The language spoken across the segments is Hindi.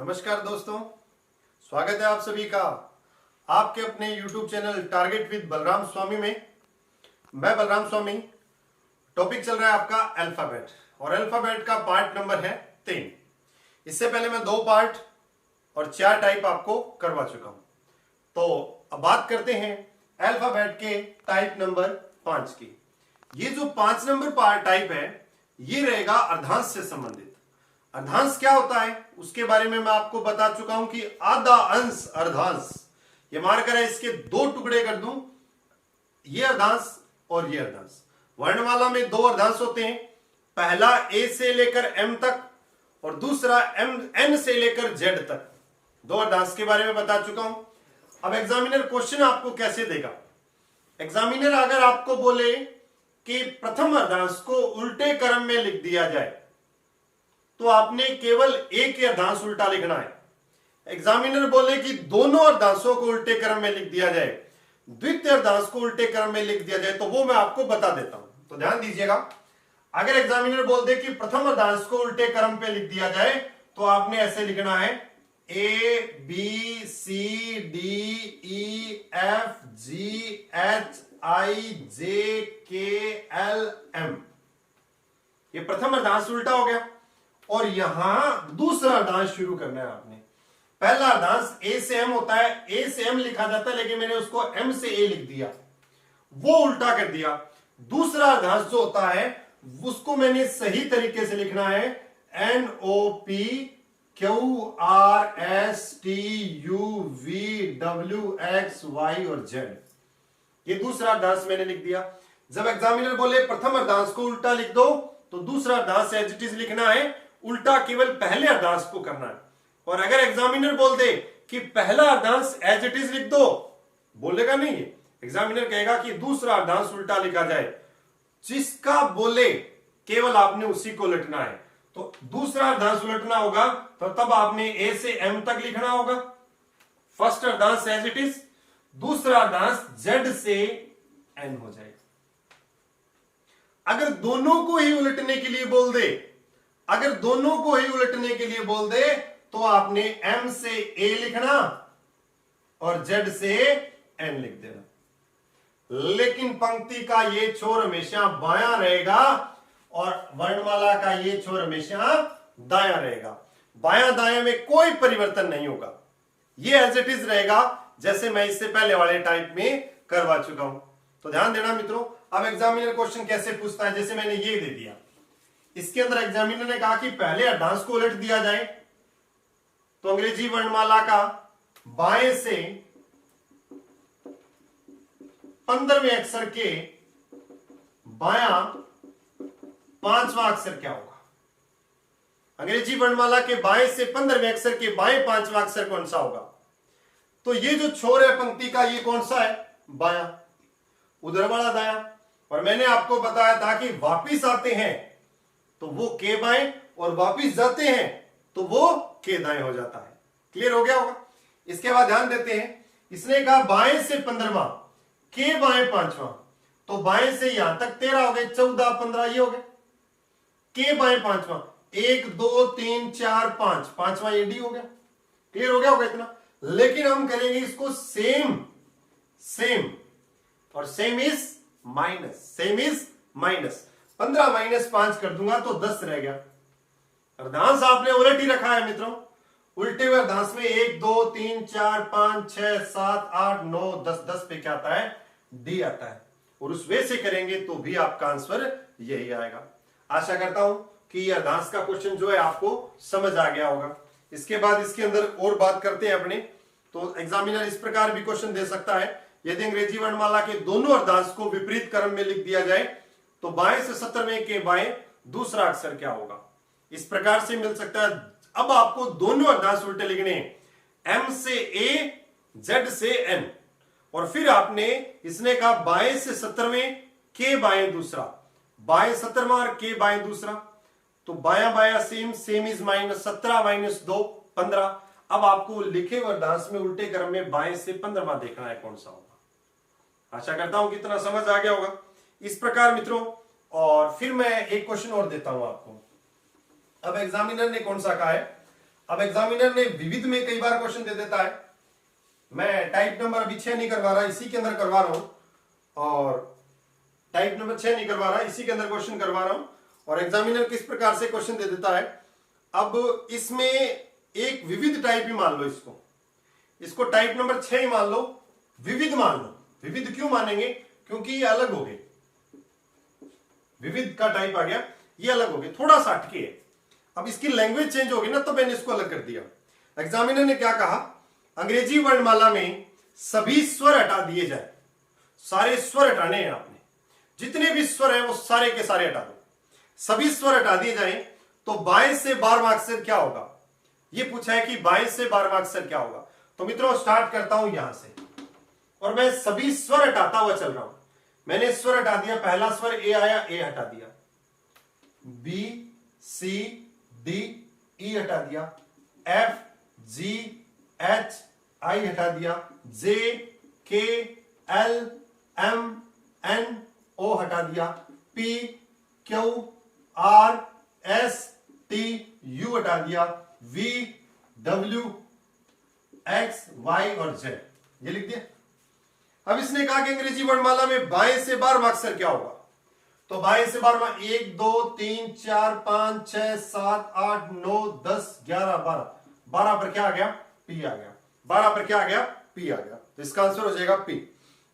नमस्कार दोस्तों, स्वागत है आप सभी का आपके अपने YouTube channel target with Balram Swami में। मैं बलराम स्वामी। टॉपिक चल रहा है आपका अल्फाबेट और अल्फाबेट का पार्ट नंबर है 3। इससे पहले मैं 2 पार्ट और 4 टाइप आपको करवा चुका हूं। तो अब बात करते हैं अल्फाबेट के टाइप नंबर 5 की। ये जो 5 नंबर टाइप है ये रहेगा अर्धांश से संबंधित। अर्धांश क्या होता है उसके बारे में मैं आपको बता चुका हूं कि आधा अंश अर्धांश। ये मार्कर है, इसके 2 टुकड़े कर दूं, ये अर्धांश और ये अर्धांश। वर्णमाला में 2 अर्धांश होते हैं, पहला ए से लेकर एम तक और दूसरा एन से लेकर जेड तक। 2 अर्धांश के बारे में बता चुका हूं। अब एग्जामिनर क्वेश्चन आपको कैसे देगा? एग्जामिनर अगर आपको बोले कि प्रथम अर्धांश को उल्टे क्रम में लिख दिया जाए तो आपने केवल एक ही अर्धांश उल्टा लिखना है। एग्जामिनर बोले कि दोनों अर्धांशों को उल्टे क्रम में लिख दिया जाए, द्वितीय अर्धांश को उल्टे क्रम में लिख दिया जाए, तो वो मैं आपको बता देता हूं। तो ध्यान दीजिएगा, अगर एग्जामिनर बोल दे कि प्रथम अर्धांश को उल्टे क्रम पे लिख दिया जाए तो आपने ऐसे लिखना है A B C D E F G H I J K L M. ये प्रथम अर्धांश उल्टा हो गया और यहां दूसरा अर्धांश शुरू करना है आपने। पहला अर्धांश ए से एम होता है, ए से एम लिखा जाता है, लेकिन मैंने उसको एम से ए लिख दिया, वो उल्टा कर दिया। दूसरा अर्धांश जो होता है उसको मैंने सही तरीके से लिखना है N O P Q R S T U V W X Y और जेड। ये दूसरा अर्धांश मैंने लिख दिया। जब एग्जामिनर बोले प्रथम अर्धांश को उल्टा लिख दो तो दूसरा अर्धांश एज इट इज लिखना है, उल्टा केवल पहले अर्धांश को करना है। और अगर एग्जामिनर बोल दे कि पहला अर्धांश एज इट इज लिख दो, बोलेगा नहीं, एग्जामिनर कहेगा कि दूसरा अर्धांश उल्टा लिखा जाए। जिसका बोले केवल आपने उसी को उलटना है। तो दूसरा अर्धांश उलटना होगा तो तब आपने ए से एम तक लिखना होगा, फर्स्ट अर्धांश एज इट इज, दूसरा अर्धांश जेड से एन हो जाएगा। अगर दोनों को ही उलटने के लिए बोल दे, अगर दोनों को ही उलटने के लिए बोल दे तो आपने एम से ए लिखना और जेड से एन लिख देना। लेकिन पंक्ति का ये छोर हमेशा बायां रहेगा और वर्णमाला का ये छोर हमेशा दायां रहेगा। बायां दायां में कोई परिवर्तन नहीं होगा, ये एज इट इज रहेगा जैसे मैं इससे पहले वाले टाइप में करवा चुका हूं। तो ध्यान देना मित्रों। अब एग्जामिनर क्वेश्चन कैसे पूछता है, जैसे मैंने ये दे दिया, इसके अंदर एग्जामिनर ने कहा कि पहले अर्धांश को उलट दिया जाए, तो अंग्रेजी वर्णमाला का बाएं से 15वें अक्षर के बायां 5वां अक्षर क्या होगा? अंग्रेजी वर्णमाला के बाएं से 15वें अक्षर के बाएं 5वां अक्षर कौन सा होगा? तो ये जो छोर है पंक्ति का ये कौन सा है? बायां, उधर वाला दायां। और मैंने आपको बताया था कि वापिस आते हैं तो वो के बाएं और वापिस जाते हैं तो वो के दाएं हो जाता है। क्लियर हो गया होगा? इसके बाद ध्यान देते हैं, इसने कहा बाएं से 15वां, के बाएं 5वां, तो बाएं से यहां तक 13 हो गए, 14 15 ये हो गए। के बाएं 5वां 1 2 3 4 5, 5वां ये डी हो गया। क्लियर हो गया होगा इतना? लेकिन हम करेंगे इसको सेम और same is minus, same is minus. 15 minus 5 कर दूंगा तो 10 रह गया। अर्धांश आपने उलट ही रखा है मित्रों। उल्टे हुए अर्धांश में 1 2 3 4 5 6 7 8 9 10, 10 पे क्या आता है? डी आता है। और उस वे से करेंगे तो भी आपका आंसर यही आएगा। आशा करता हूं कि ये अर्धांश का क्वेश्चन जो है आपको समझ आ गया होगा। इसके बाद इसके अंदर और बात करते हैं अपने। तो एग्जामिनर इस प्रकार भी क्वेश्चन दे सकता है, यदि अंग्रेजी वर्णमाला के दोनों अर्धांश को विपरीत क्रम में लिख दिया जाए तो बाएं से 17वें के बाएं दूसरा अक्षर क्या होगा? इस प्रकार से मिल सकता है। अब आपको दोनों अर्धांश उल्टे लिखने हैं, एम से ए, जेड से एन। और फिर आपने, इसने कहा बाएं से 17वें के बाएं दूसरा, बाएं 17वां और के बाएं दूसरा, तो बायां बायां सेम इज माइनस 17 माइनस 2 15। अब आपको लिखे हुए अर्धांश में उल्टे क्रम में बाएं से 15वां देखना है कौन सा होगा। आशा करता हूं कि इतना समझ आ गया होगा। इस प्रकार मित्रों, और फिर मैं एक क्वेश्चन और देता हूं आपको। अब एग्जामिनर ने कौन सा कहा है? अब एग्जामिनर ने विविध में कई बार क्वेश्चन दे देता है। मैं टाइप नंबर अभी 6 नहीं करवा रहा, इसी के अंदर करवा रहा हूं, और टाइप नंबर 6 नहीं करवा रहा, इसी के अंदर क्वेश्चन करवा रहा हूं। और एग्जामिनर किस प्रकार से क्वेश्चन दे देता है। अब इसमें एक विविध टाइप ही मान लो, इसको टाइप नंबर 6 ही मान लो, विविध मान लो। विविध क्यों मानेंगे? क्योंकि ये अलग हो गए, विविध का टाइप आ गया, ये अलग हो गए, थोड़ा सा हटके है। अब इसकी लैंग्वेज चेंज होगी ना, तो मैंने इसको अलग कर दिया। एग्जामिनर ने क्या कहा, अंग्रेजी वर्णमाला में सभी स्वर हटा दिए जाए। सारे स्वर हटाने हैं आपने, जितने भी स्वर हैं वो सारे के सारे हटा दो। सभी स्वर हटा दिए जाए तो बाएं से 12वां अक्षर क्या होगा, ये पूछा है कि बाएं से 12वां अक्षर क्या होगा। तो मित्रों स्टार्ट करता हूं यहां से, और मैं सभी स्वर हटाता हुआ चल रहा हूं। मैंने स्वर हटा दिया, पहला स्वर ए आया, ए हटा दिया, बी सी डी ई हटा दिया, एफ जी एच आई हटा दिया, जे के एल एम एन ओ हटा दिया, P Q R S T you हटा दिया, वी डब्ल्यू एक्स वाई और जेड, ये लिख दिया। अब इसने कहा कि अंग्रेजी वर्णमाला में बाएं से 12वां अक्षर क्या होगा। तो बाएं से 12वां 1 2 3 4 5 6 7 8 9 10 11 12, 12 पर क्या आ गया, पी आ गया। 12 पर क्या आ गया, पी आ गया। तो इसका आंसर हो जाएगा पी।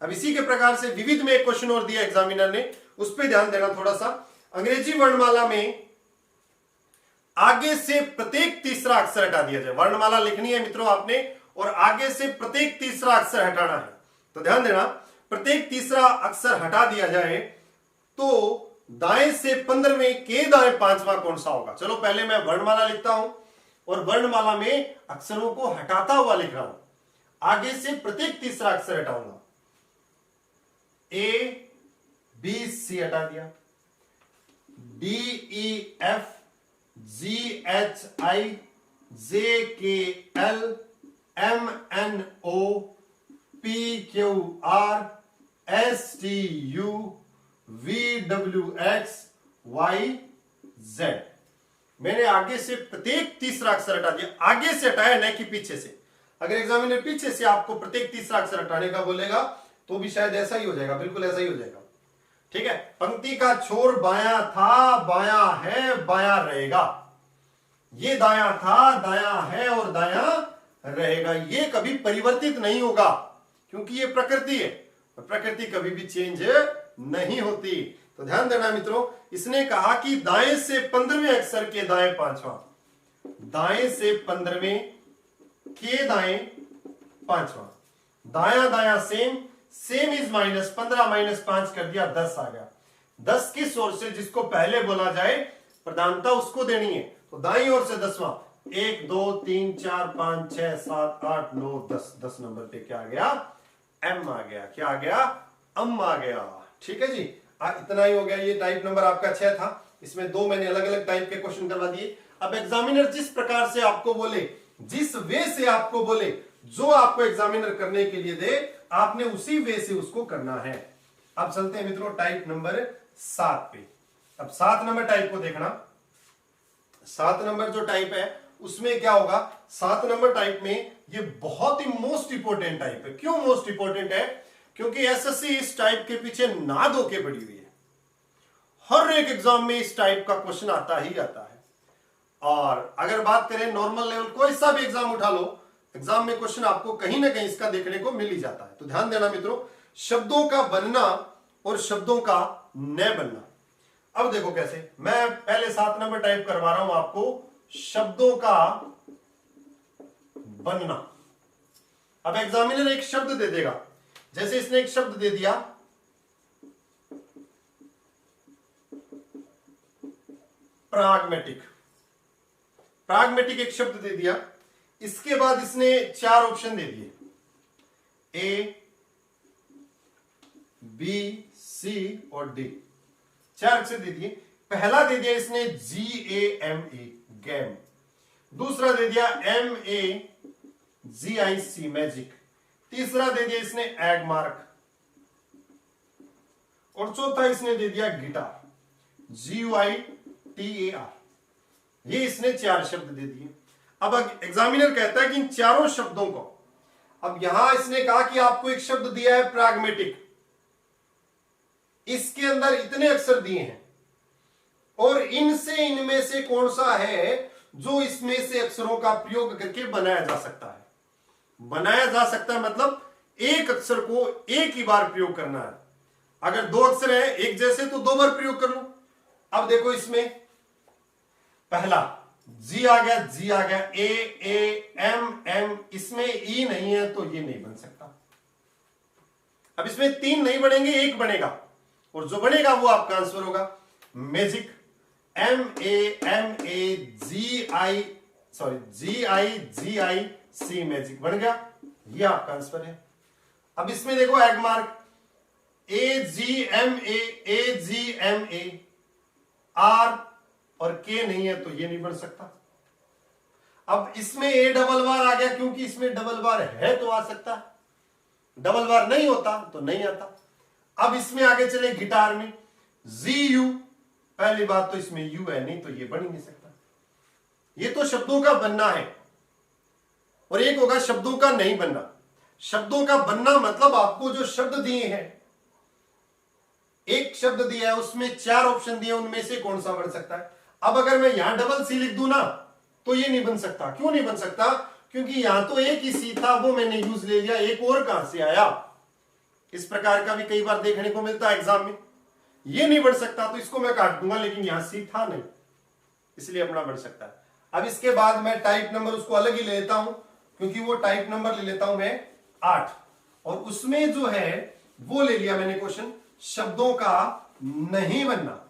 अब इसी के प्रकार से विविध में एक क्वेश्चन और दिया एग्जामिनर ने, उस पर ध्यान देना थोड़ा सा। अंग्रेजी वर्णमाला में आगे से प्रत्येक तीसरा अक्षर हटा दिया जाए। वर्णमाला लिखनी है मित्रों आपने, और आगे से प्रत्येक तीसरा अक्षर हटाना है। तो ध्यान देना, प्रत्येक तीसरा अक्षर हटा दिया जाए तो दाएं से 15वें के दाएं 5वां कौन सा होगा। चलो पहले मैं वर्णमाला लिखता हूं, और वर्णमाला में अक्षरों को हटाता हुआ लिख रहा हूं। आगे से प्रत्येक तीसरा अक्षर हटाऊंगा। ए बी सी हटा दिया, D E F G H I J K L M N O P Q R S T U V W X Y Z. मैंने आगे से प्रत्येक तीसरा अक्षर हटा दिया। आगे से हटाया, न कि पीछे से। अगर एग्जामिनर पीछे से आपको प्रत्येक तीसरा अक्षर हटाने का बोलेगा तो भी शायद ऐसा ही हो जाएगा, बिल्कुल ऐसा ही हो जाएगा। ठीक है, पंक्ति का छोर बायां था, बायां है, बायां रहेगा। ये दायां था, दायां है और दायां रहेगा। ये कभी परिवर्तित नहीं होगा, क्योंकि ये प्रकृति है, प्रकृति कभी भी चेंज नहीं होती। तो ध्यान देना मित्रों, इसने कहा कि दाएं से 15वें अक्षर के दाएं 5वां, दाएं से 15वें के दाएं 5वां, दाया दाया same, same is minus, 15 minus 5 कर दिया, 10 आ गया। 10 किस ओर से, जिसको पहले बोला जाए प्रधानता उसको देनी है। तो दाई ओर से 10वां, 1 2 3 4 5 6 7 8 9 10, 10 नंबर पे क्या आ गया, एम आ गया। क्या आ गया, अम आ गया। ठीक है जी, इतना ही हो गया। ये टाइप नंबर आपका 6 था, इसमें 2 मैंने अलग अलग टाइप के क्वेश्चन करवा दिए। अब एग्जामिनर जिस प्रकार से आपको बोले, जिस वे से आपको बोले, जो आपको एग्जामिनर करने के लिए दे, आपने उसी वे से उसको करना है। अब चलते हैं मित्रों टाइप नंबर 7 पे। अब 7 नंबर टाइप को देखना। 7 नंबर जो टाइप है उसमें क्या होगा, 7 नंबर टाइप में ये बहुत ही मोस्ट इंपोर्टेंट टाइप है। क्यों मोस्ट इंपोर्टेंट है? क्योंकि एसएससी इस टाइप के पीछे ना धोके पड़ी हुई है। हर एक एग्जाम में इस टाइप का क्वेश्चन आता ही आता है। और अगर बात करें नॉर्मल लेवल, कोई सा भी एग्जाम उठा लो, एग्जाम में क्वेश्चन आपको कहीं ना कहीं इसका देखने को मिल ही जाता है। तो ध्यान देना मित्रों, शब्दों का बनना और शब्दों का न बनना। अब देखो कैसे, मैं पहले 7 नंबर टाइप करवा रहा हूं आपको, शब्दों का बनना। अब एग्जामिनर एक शब्द दे देगा, जैसे इसने एक शब्द दे दिया प्राग्मेटिक। प्राग्मेटिक एक शब्द दे दिया, इसके बाद इसने 4 ऑप्शन दे दिए, ए बी सी और डी, 4 अक्षर दे दिए। पहला दे दिया इसने GAME गैम, दूसरा दे दिया MAGIC मैजिक, तीसरा दे दिया इसने एग मार्क, और चौथा इसने दे दिया गिटार GUITAR। ये इसने 4 शब्द दे दिए। अब एग्जामिनर कहता है कि इन चारों शब्दों को, अब यहां इसने कहा कि आपको एक शब्द दिया है प्रैग्मेटिक, इसके अंदर इतने अक्षर दिए हैं और इनमें से कौन सा है जो इसमें से अक्षरों का प्रयोग करके बनाया जा सकता है। बनाया जा सकता है मतलब एक अक्षर को एक ही बार प्रयोग करना है। अगर दो अक्षर है एक जैसे तो दो बार प्रयोग कर लो। अब देखो इसमें पहला जी आ गया, जी आ गया, ए एम एम, इसमें ई नहीं है तो ये नहीं बन सकता। अब इसमें तीन नहीं बनेंगे, एक बनेगा और जो बनेगा वो आपका आंसर होगा। Magic, M A G I C, magic बन गया, ये आपका आंसर है। अब इसमें देखो Agmark, A G M A, R और के नहीं है तो ये नहीं बन सकता। अब इसमें ए डबल बार आ गया क्योंकि इसमें डबल बार है तो आ सकता है, डबल बार नहीं होता तो नहीं आता। अब इसमें आगे चले गिटार में, जी यू, पहली बात तो इसमें यू है नहीं तो ये बन ही नहीं सकता। ये तो शब्दों का बनना है और एक होगा शब्दों का नहीं बनना। शब्दों का बनना मतलब आपको जो शब्द दिए हैं, एक शब्द दिया है उसमें चार ऑप्शन दिए, उनमें से कौन सा बन सकता है। अब अगर मैं यहां डबल सी लिख दूं ना तो ये नहीं बन सकता। क्यों नहीं बन सकता? क्योंकि यहां तो एक ही सी था, वो मैंने यूज ले लिया, एक और कहां से आया। इस प्रकार का भी कई बार देखने को मिलता है एग्जाम में। ये नहीं बन सकता तो इसको मैं काट दूंगा, लेकिन यहां सी था नहीं इसलिए अपना बन सकता है। अब इसके बाद मैं टाइप नंबर उसको अलग ही ले लेता हूं, क्योंकि वो टाइप नंबर ले लेता हूं मैं 8, और उसमें जो है वो ले लिया मैंने क्वेश्चन शब्दों का नहीं बनना।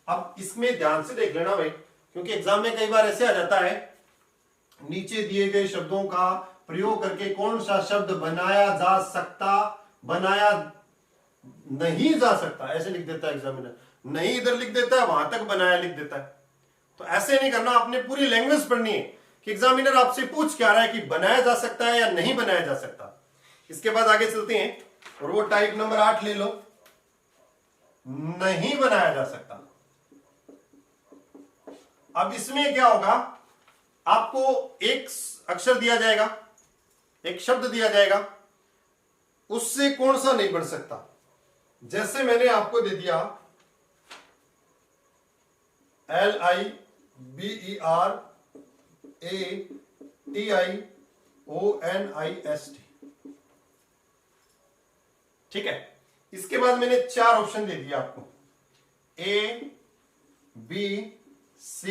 अब इसमें ध्यान से देख लेना भाई, क्योंकि एग्जाम में कई बार ऐसे आ जाता है, नीचे दिए गए शब्दों का प्रयोग करके कौन सा शब्द बनाया जा सकता, बनाया नहीं जा सकता, ऐसे लिख देता है एग्जामिनर। नहीं इधर लिख देता है, वहां तक बनाया लिख देता है। तो ऐसे नहीं करना, आपने पूरी लैंग्वेज पढ़नी है कि एग्जामिनर आपसे पूछ क्या रहा है कि बनाया जा सकता है या नहीं बनाया जा सकता। इसके बाद आगे चलते हैं और वो टाइप नंबर 8 ले लो, नहीं बनाया जा सकता। अब इसमें क्या होगा, आपको एक अक्षर दिया जाएगा, एक शब्द दिया जाएगा, उससे कौन सा नहीं बन सकता। जैसे मैंने आपको दे दिया LIBERATIONIST, ठीक है। इसके बाद मैंने 4 ऑप्शन दे दिया आपको, A B C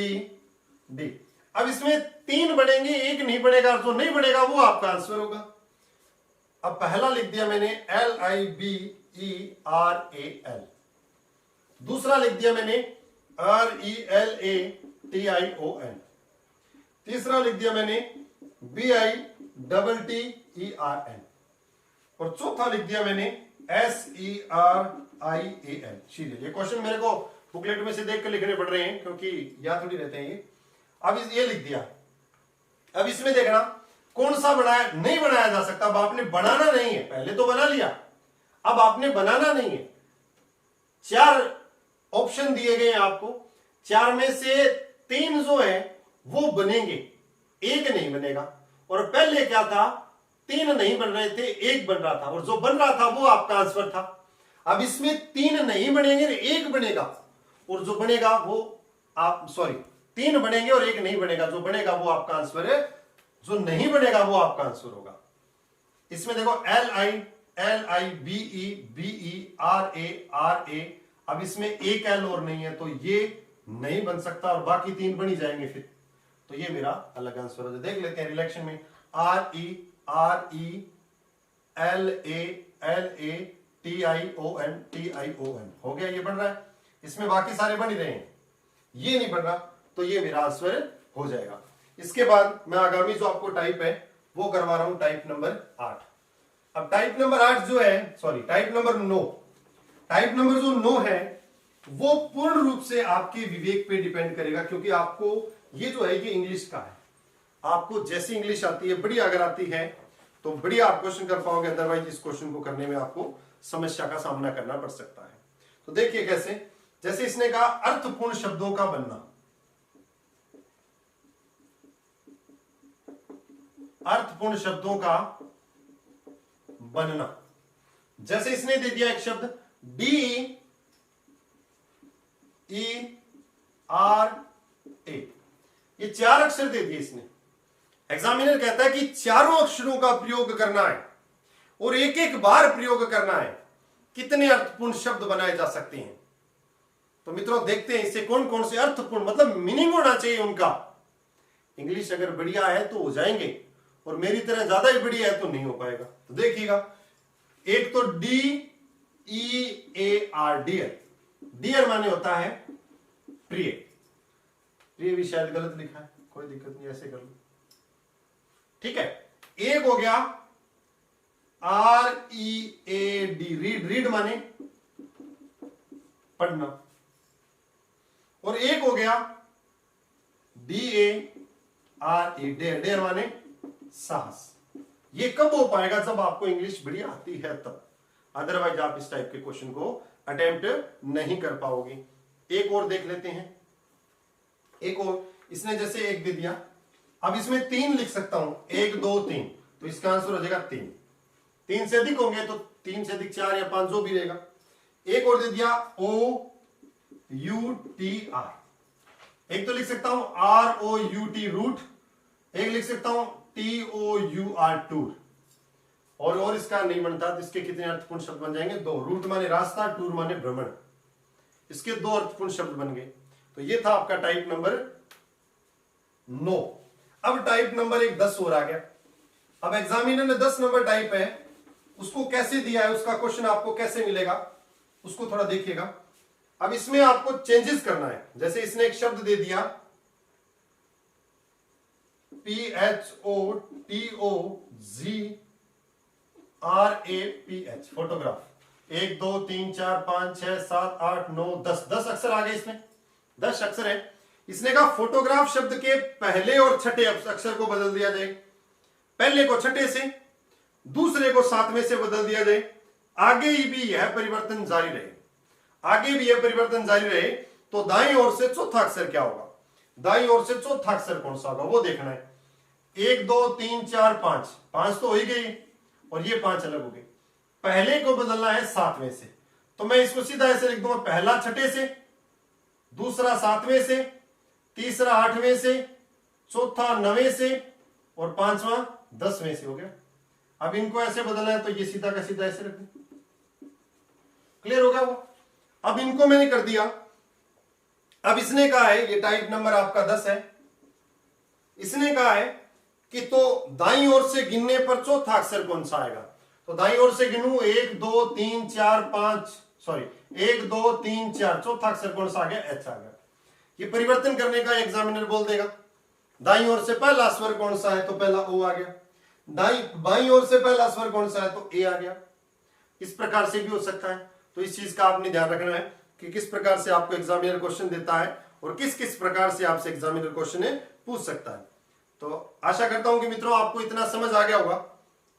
D। अब इसमें 3 बढ़ेंगे, एक नहीं बढ़ेगा, जो नहीं बढ़ेगा वो आपका आंसर होगा। अब पहला लिख दिया मैंने LIBERAL, दूसरा लिख दिया मैंने RELATION, तीसरा लिख दिया मैंने BITTERN, और चौथा लिख दिया मैंने SERIAL, सीरियल। ये क्वेश्चन मेरे को बुकलेट में से देख कर लिखने पड़ रहे हैं क्योंकि याद थोड़ी रहते हैं ये। अब ये लिख दिया। अब इसमें देखना कौन सा बनाया नहीं बनाया जा सकता। अब आपने बनाना नहीं है, पहले तो बना लिया, अब आपने बनाना नहीं है। 4 ऑप्शन दिए गए हैं आपको, 4 में से 3 जो है वो बनेंगे, एक नहीं बनेगा। और पहले क्या था, 3 नहीं बन रहे थे, एक बन रहा था, और जो बन रहा था वो आपका आंसर था। अब इसमें 3 नहीं बनेंगे, एक बनेगा, और जो बनेगा वो आप 3 बनेंगे और एक नहीं बनेगा, जो बनेगा वो आपका आंसर है, जो नहीं बनेगा वो आपका आंसर होगा। इसमें देखो LIBERA, अब इसमें एक L और नहीं है तो ये नहीं बन सकता, और बाकी 3 बन ही जाएंगे फिर, तो ये मेरा अलग आंसर हो जाए। देख लेते हैं रिलेक्शन में, RERELATION हो गया, ये बन रहा है। इसमें बाकी सारे बन ही रहे हैं, ये नहीं बन रहा, तो ये मेरा आंसर हो जाएगा। इसके बाद मैं आगामी जो आपको टाइप है वो करवा रहा हूं, टाइप नंबर 8। अब टाइप नंबर 8 जो है, टाइप नंबर 9, टाइप नंबर जो 9 है वो पूर्ण रूप से आपके विवेक पे डिपेंड करेगा, क्योंकि आपको ये जो है ये इंग्लिश का है। आपको जैसी इंग्लिश आती है, बढ़िया अगर आती है तो बढ़िया आप क्वेश्चन कर पाओगे, अदरवाइज इस क्वेश्चन को करने में आपको समस्या का सामना करना पड़ सकता है। तो देखिए कैसे, जैसे इसने कहा अर्थपूर्ण शब्दों का बनना, अर्थपूर्ण शब्दों का बनना। जैसे इसने दे दिया एक शब्द DEERA, ये 4 अक्षर दे दिए इसने। एग्जामिनर कहता है कि चारों अक्षरों का प्रयोग करना है और एक एक बार प्रयोग करना है, कितने अर्थपूर्ण शब्द बनाए जा सकते हैं। तो मित्रों देखते हैं इससे कौन कौन से अर्थपूर्ण, मतलब मीनिंग होना चाहिए उनका। इंग्लिश अगर बढ़िया है तो हो जाएंगे, और मेरी तरह ज्यादा ही बढ़िया है तो नहीं हो पाएगा। तो देखिएगा, एक तो DEAR, डियर। डियर माने होता है प्रिय। प्रिय भी शायद गलत लिखा है, कोई दिक्कत नहीं, ऐसे कर लो, ठीक है। एक हो गया READ, रीड। रीड माने पढ़ना। और एक हो गया DARE, डेयर माने साहस। ये कब हो पाएगा? जब आपको इंग्लिश बढ़िया आती है तब, अदरवाइज आप इस टाइप के क्वेश्चन को अटेम्प्ट नहीं कर पाओगे। एक और देख लेते हैं, एक और। इसने जैसे एक दे दिया, अब इसमें 3 लिख सकता हूं, 1 2 3, तो इसका आंसर हो जाएगा 3। 3 से अधिक होंगे तो 3 से अधिक 4 या 5 जो भी रहेगा। एक और दे दिया OUTR, एक तो लिख सकता हूं ROUT, रूट। एक लिख सकता हूं TOUR, टूर। और इसका नहीं बनता तो इसके कितने अर्थपूर्ण शब्द बन जाएंगे? 2। रूट माने रास्ता, टूर माने भ्रमण। इसके 2 अर्थपूर्ण शब्द बन गए। तो ये था आपका टाइप नंबर 9। अब टाइप नंबर 10 और आ गया। अब एग्जामिनर ने 10 नंबर टाइप है, उसको कैसे दिया है, उसका क्वेश्चन आपको कैसे मिलेगा, उसको थोड़ा देखिएगा। अब इसमें आपको चेंजेस करना है। जैसे इसने एक शब्द दे दिया PHOTOGRAPH, फोटोग्राफ। 1 2 3 4 5 6 7 8 9 10, 10 अक्षर आ गए इसमें, 10 अक्षर है। इसने कहा फोटोग्राफ शब्द के पहले और छठे अक्षर को बदल दिया जाए। पहले को छठे से, दूसरे को 7वें से बदल दिया जाए। आगे ही भी यह परिवर्तन जारी रहे, आगे भी यह परिवर्तन जारी रहे। तो दाईं ओर से चौथा अक्षर क्या होगा? दाईं ओर से चौथा अक्षर कौन सा होगा वो देखना है। 1 2 3 4 5, 5 तो हो ही गई, और ये 5 अलग हो गए। पहले को बदलना है 7वें से, तो मैं इसको सीधा ऐसे लिख दूंगा, पहला छठे से, दूसरा 7वें से, तीसरा 8वें से, चौथा 9वें से, और 5वां 10वें से। हो गया। अब इनको ऐसे बदलना है तो ये सीधा का सीधा ऐसे रख दें। क्लियर हो गया वो? अब इनको मैंने कर दिया। अब इसने कहा है, ये टाइप नंबर आपका 10 है। इसने कहा है कि तो दाईं ओर से गिनने पर चौथा अक्षर कौन सा आएगा? तो दाईं ओर से गिनूं, 1 2 3 4 5, सॉरी 1 2 3 4, चौथा अक्षर कौन सा आ गया? एच आ गया। ये परिवर्तन करने का एग्जामिनर बोल देगा। दाईं ओर से पहला स्वर कौन सा है? तो पहला ओ आ गया। बाईं ओर से पहला स्वर कौन सा है? तो ए आ गया। इस प्रकार से भी हो सकता है। तो इस चीज का आपने ध्यान रखना है कि किस प्रकार से आपको एग्जामिनर क्वेश्चन देता है और किस किस प्रकार से आपसे एग्जामिनर क्वेश्चन पूछ सकता है। तो आशा करता हूं कि मित्रों आपको इतना समझ आ गया होगा।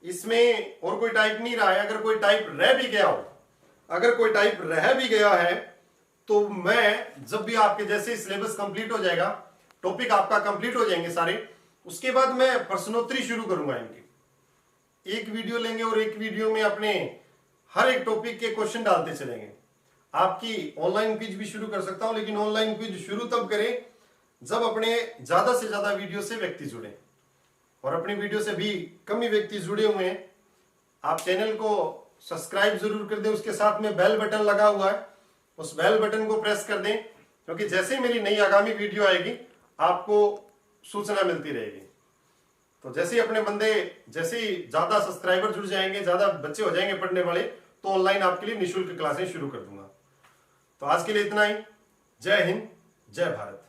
इसमें और कोई टाइप नहीं रहा है। अगर कोई टाइप रह भी गया हो, अगर कोई टाइप रह भी गया है, तो मैं जब भी आपके जैसे सिलेबस कंप्लीट हो जाएगा, टॉपिक आपका कंप्लीट हो जाएंगे सारे, उसके बाद मैं प्रश्नोत्तरी शुरू करूंगा इनकी। एक वीडियो लेंगे और एक वीडियो में अपने हर एक टॉपिक के क्वेश्चन डालते चलेंगे। आपकी ऑनलाइन क्विज भी शुरू कर सकता हूं, लेकिन ऑनलाइन क्विज शुरू तब करें जब अपने ज्यादा से ज्यादा वीडियो से व्यक्ति जुड़े, और अपनी वीडियो से भी कम ही व्यक्ति जुड़े हुए हैं। आप चैनल को सब्सक्राइब जरूर कर दें, उसके साथ में बेल बटन लगा हुआ है, उस बेल बटन को प्रेस कर दें, क्योंकि जैसे ही मेरी नई आगामी वीडियो आएगी आपको सूचना मिलती रहेगी। तो जैसे ही अपने बंदे, जैसे ही ज्यादा सब्सक्राइबर जुड़ जाएंगे, ज्यादा बच्चे हो जाएंगे पढ़ने वाले, तो ऑनलाइन आपके लिए निःशुल्क क्लासें शुरू कर दूंगा। तो आज के लिए इतना ही। जय हिंद, जय भारत।